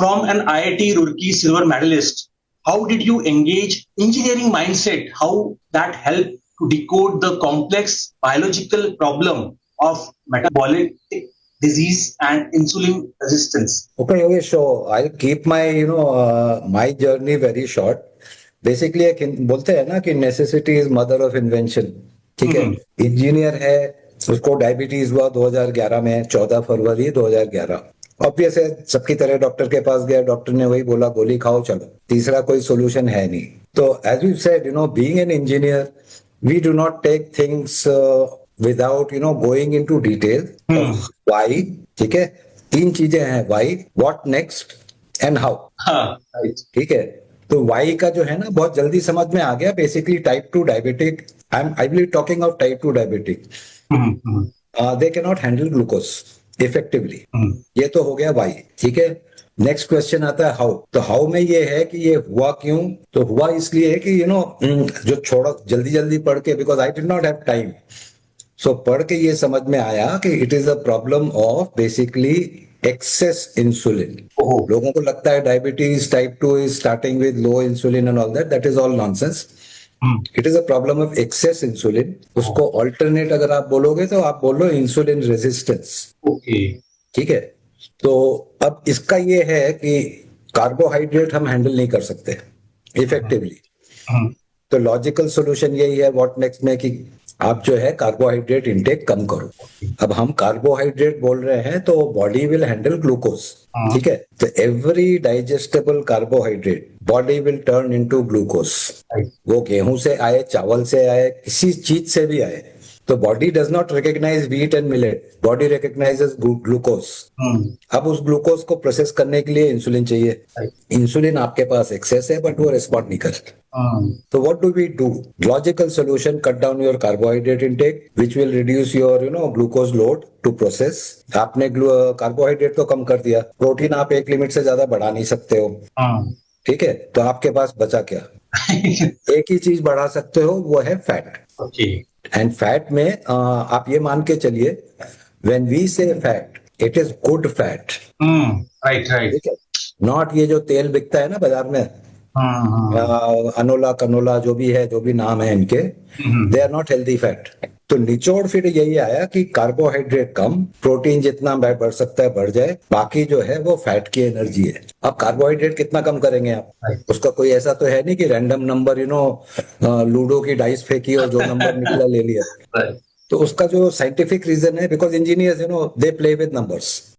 from an IIT Roorkee silver medalist, how did you engage engineering mindset? How that helped to decode the complex biological problem of metabolic disease and insulin resistance? Okay, so I'll keep my my journey very short. Basically एक बोलते हैं ना कि necessity is mother of invention. ठीक है. Engineer है, उसको diabetes हुआ 2011 में, 14 फरवरी 2011. ऑब्वियस है, सबकी तरह डॉक्टर के पास गया, डॉक्टर ने वही बोला गोली खाओ चलो, तीसरा कोई सोल्यूशन है नहीं. तो as you said, being an engineer, we do not take things without going into detail. Why. ठीक है. तीन चीजें हैं, why, what next and how. ठीक है. तो वाई का जो है ना बहुत जल्दी समझ में आ गया. Basically type 2 diabetic, I will talking of type 2 diabetic, they can not handle glucose effectively. ये तो हो गया वाई. ठीक है. नेक्स्ट क्वेश्चन आता है हाउ. तो हाउ में ये है कि ये हुआ क्यों. तो हुआ इसलिए है कि जो छोड़ा जल्दी जल्दी पढ़ के, because I did not have time, so पढ़ के ये समझ में आया कि it is a problem of basically excess insulin. लोगों को लगता है diabetes type 2 is starting with low insulin and all that. That is all nonsense. It is a problem of excess insulin. उसको alternate अगर आप बोलोगे तो आप बोलो इंसुलिन रेजिस्टेंस. ठीक है. तो अब इसका ये है कि कार्बोहाइड्रेट हम हैंडल नहीं कर सकते इफेक्टिवली. तो लॉजिकल सोल्यूशन यही है व्हाट नेक्स्ट में कि आप जो है कार्बोहाइड्रेट इंटेक कम करो. अब हम कार्बोहाइड्रेट बोल रहे हैं तो बॉडी विल हैंडल ग्लूकोज. ठीक है. तो every digestible carbohydrate body will turn into glucose. वो गेहूं से आए, चावल से आए, किसी चीज से भी आए, तो body does not recognise wheat and millet, body recognises glucose. अब उस ग्लूकोज को प्रोसेस करने के लिए इंसुलिन चाहिए. इंसुलिन आपके पास एक्सेस है बट वो रिस्पॉन्ड नहीं करता. So what do we do? Logical solution: cut down your carbohydrate intake, which will reduce your glucose load to process. आपने कार्बोहाइड्रेट तो कम कर दिया, प्रोटीन आप एक लिमिट से ज्यादा बढ़ा नहीं सकते हो. ठीक है. तो आपके पास बचा क्या? एक ही चीज बढ़ा सकते हो, वो है फैट. एंड फैट में आप ये मान के चलिए, when we say fat, it is good fat. right. Not ये जो तेल बिकता है ना बाजार में, अनोला कनोला जो भी है, जो भी नाम है इनके, they are not healthy fat. तो निचोड़ फिर यही आया कि कार्बोहाइड्रेट कम, प्रोटीन जितना बढ़ सकता है बढ़ जाए, बाकी जो है वो फैट की एनर्जी है. अब कार्बोहाइड्रेट कितना कम करेंगे आप? उसका कोई ऐसा तो है नहीं कि रैंडम नंबर लूडो की डाइस फेंकी और जो नंबर निकला ले लिया. तो उसका जो साइंटिफिक रीजन है, because engineers they play with numbers.